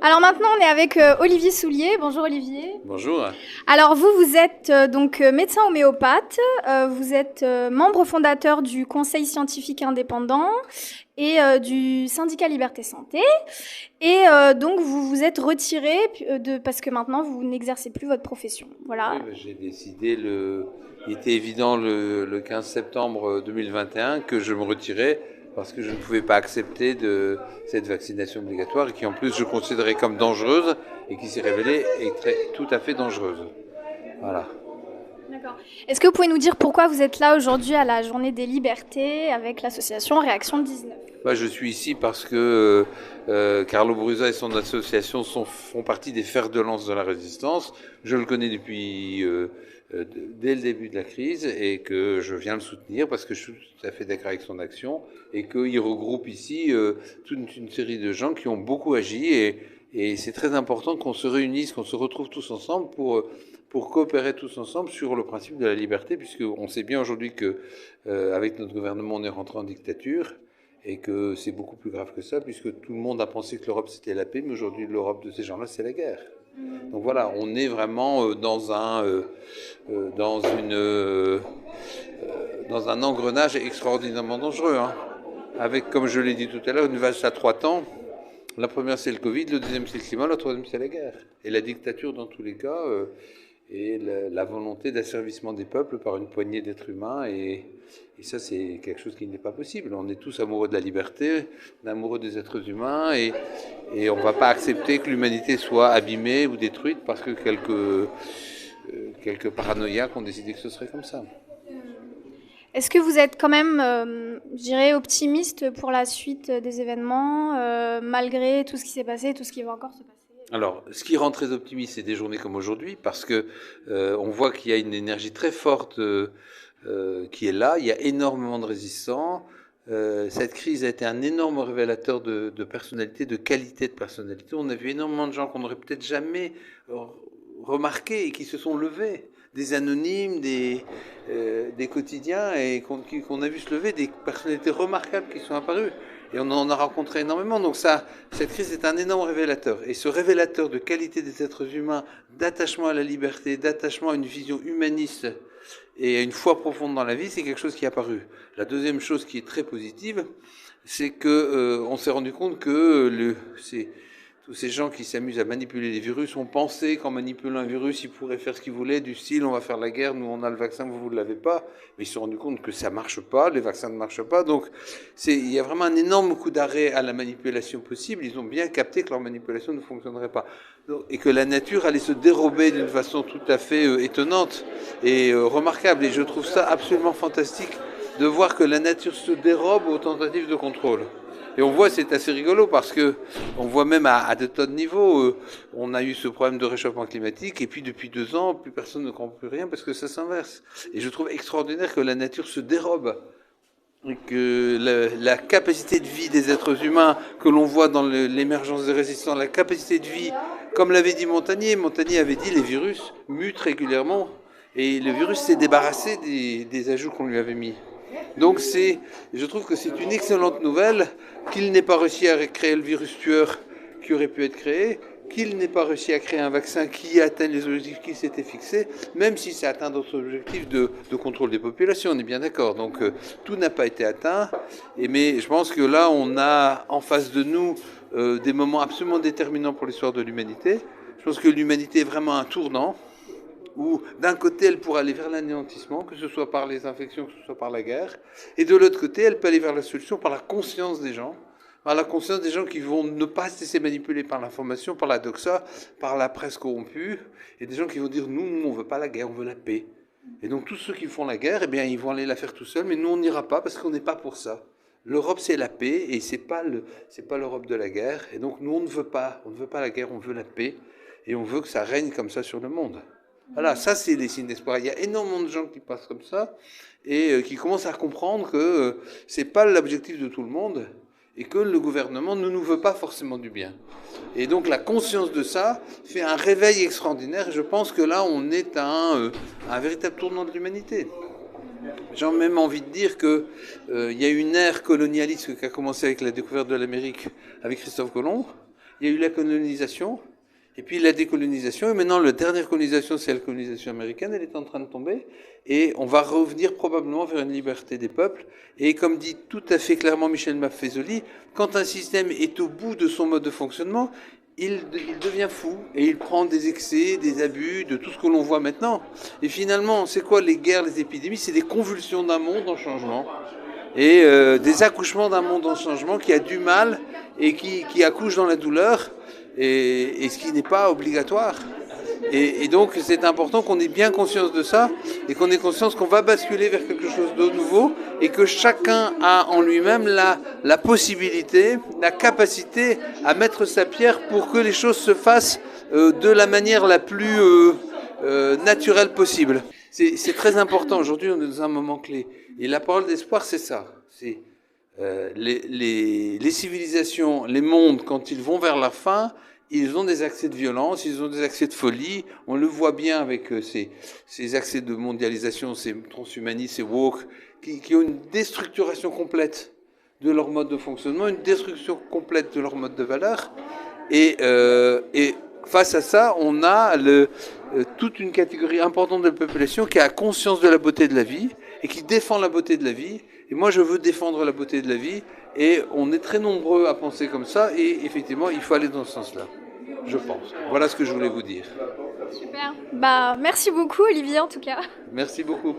Alors maintenant, on est avec Olivier Soulier. Bonjour Olivier. Bonjour. Alors vous êtes donc médecin homéopathe, vous êtes membre fondateur du Conseil scientifique indépendant et du syndicat Liberté Santé. Et donc vous vous êtes retiré parce que maintenant vous n'exercez plus votre profession. Voilà. Oui, j'ai décidé, il était évident le 15 septembre 2021 que je me retirais parce que je ne pouvais pas accepter de cette vaccination obligatoire et qui en plus je considérais comme dangereuse et qui s'est révélée tout à fait dangereuse. Voilà. D'accord. Est-ce que vous pouvez nous dire pourquoi vous êtes là aujourd'hui à la Journée des Libertés avec l'association Réaction 19 ? Je suis ici parce que Carlo Brusa et son association font partie des fers de lance de la résistance. Je le connais depuis dès le début de la crise et que je viens le soutenir parce que je suis tout à fait d'accord avec son action et qu'il regroupe ici toute une série de gens qui ont beaucoup agi et c'est très important qu'on se réunisse, qu'on se retrouve tous ensemble pour coopérer tous ensemble sur le principe de la liberté, puisqu'on sait bien aujourd'hui que avec notre gouvernement on est rentré en dictature et que c'est beaucoup plus grave que ça, puisque tout le monde a pensé que l'Europe c'était la paix, mais aujourd'hui l'Europe de ces gens-là c'est la guerre. Donc voilà, on est vraiment dans un engrenage extraordinairement dangereux, hein, avec, comme je l'ai dit tout à l'heure, une vache à 3 temps. La première c'est le Covid, le deuxième c'est le climat, la troisième c'est la guerre. Et la dictature dans tous les cas, et la volonté d'asservissement des peuples par une poignée d'êtres humains. Et ça, c'est quelque chose qui n'est pas possible. On est tous amoureux de la liberté, on est amoureux des êtres humains, et on ne va pas accepter que l'humanité soit abîmée ou détruite parce que quelques paranoïaques ont décidé que ce serait comme ça. Est-ce que vous êtes quand même, je dirais, optimiste pour la suite des événements, malgré tout ce qui s'est passé, tout ce qui va encore se passer ? Alors, ce qui rend très optimiste, c'est des journées comme aujourd'hui, parce que on voit qu'il y a une énergie très forte qui est là. Il y a énormément de résistants. Cette crise a été un énorme révélateur de personnalité, de qualité de personnalité. On a vu énormément de gens qu'on n'aurait peut-être jamais remarqués et qui se sont levés. Des anonymes, des quotidiens, et qu'on a vu se lever, des personnalités remarquables qui sont apparues. Et on en a rencontré énormément. Donc cette crise est un énorme révélateur. Et ce révélateur de qualité des êtres humains, d'attachement à la liberté, d'attachement à une vision humaniste et à une foi profonde dans la vie, c'est quelque chose qui est apparu. La deuxième chose qui est très positive, c'est que on s'est rendu compte que tous ces gens qui s'amusent à manipuler les virus ont pensé qu'en manipulant un virus, ils pourraient faire ce qu'ils voulaient, du style on va faire la guerre, nous on a le vaccin, vous ne l'avez pas. Mais ils se sont rendus compte que ça ne marche pas, les vaccins ne marchent pas. Donc il y a vraiment un énorme coup d'arrêt à la manipulation possible. Ils ont bien capté que leur manipulation ne fonctionnerait pas. Et que la nature allait se dérober d'une façon tout à fait étonnante et remarquable. Et je trouve ça absolument fantastique de voir que la nature se dérobe aux tentatives de contrôle. Et on voit, c'est assez rigolo parce que on voit même à de tas de niveaux, on a eu ce problème de réchauffement climatique et puis depuis 2 ans, plus personne ne comprend plus rien parce que ça s'inverse. Et je trouve extraordinaire que la nature se dérobe et que la capacité de vie des êtres humains que l'on voit dans l'émergence des résistants, la capacité de vie, comme l'avait dit Montagnier avait dit les virus mutent régulièrement et le virus s'est débarrassé des ajouts qu'on lui avait mis. Donc je trouve que c'est une excellente nouvelle qu'il n'ait pas réussi à créer le virus tueur qui aurait pu être créé, qu'il n'ait pas réussi à créer un vaccin qui atteigne les objectifs qu'il s'était fixés, même si ça atteint d'autres objectifs de contrôle des populations, on est bien d'accord. Donc tout n'a pas été atteint, mais je pense que là on a en face de nous des moments absolument déterminants pour l'histoire de l'humanité. Je pense que l'humanité est vraiment à un tournant, où d'un côté elle pourra aller vers l'anéantissement, que ce soit par les infections, que ce soit par la guerre, et de l'autre côté elle peut aller vers la solution par la conscience des gens, qui vont ne pas se laisser manipuler par l'information, par la doxa, par la presse corrompue, et des gens qui vont dire nous on veut pas la guerre, on veut la paix. Et donc tous ceux qui font la guerre, eh bien ils vont aller la faire tout seuls, mais nous on n'ira pas parce qu'on n'est pas pour ça. L'Europe c'est la paix et c'est pas l'Europe de la guerre, et donc nous on ne veut pas la guerre, on veut la paix, et on veut que ça règne comme ça sur le monde. Voilà, ça c'est des signes d'espoir. Il y a énormément de gens qui passent comme ça et qui commencent à comprendre que c'est pas l'objectif de tout le monde et que le gouvernement ne nous veut pas forcément du bien. Et donc la conscience de ça fait un réveil extraordinaire et je pense que là on est à un véritable tournant de l'humanité. J'ai même envie de dire que il y a une ère colonialiste qui a commencé avec la découverte de l'Amérique avec Christophe Colomb. il y a eu la colonisation, et puis la décolonisation, et maintenant la dernière colonisation, c'est la colonisation américaine, elle est en train de tomber, et on va revenir probablement vers une liberté des peuples. Et comme dit tout à fait clairement Michel Maffezoli, quand un système est au bout de son mode de fonctionnement, il devient fou, et il prend des excès, des abus, de tout ce que l'on voit maintenant. Et finalement, c'est quoi les guerres, les épidémies? C'est des convulsions d'un monde en changement, et des accouchements d'un monde en changement qui a du mal, et qui accouche dans la douleur, et ce qui n'est pas obligatoire. Et donc c'est important qu'on ait bien conscience de ça, et qu'on ait conscience qu'on va basculer vers quelque chose de nouveau, et que chacun a en lui-même la possibilité, la capacité à mettre sa pierre pour que les choses se fassent de la manière la plus naturelle possible. C'est très important. Aujourd'hui, on est dans un moment clé. Et la parole d'espoir, c'est ça. C'est les civilisations, les mondes, quand ils vont vers la fin, ils ont des accès de violence, ils ont des accès de folie. On le voit bien avec ces accès de mondialisation, ces transhumanistes, ces woke, qui ont une déstructuration complète de leur mode de fonctionnement, une destruction complète de leur mode de valeur. Et face à ça, on a toute une catégorie importante de la population qui a conscience de la beauté de la vie et qui défend la beauté de la vie. Et moi, je veux défendre la beauté de la vie. Et on est très nombreux à penser comme ça. Et effectivement, il faut aller dans ce sens-là, je pense. Voilà ce que je voulais vous dire. Super. Merci beaucoup, Olivier, en tout cas. Merci beaucoup.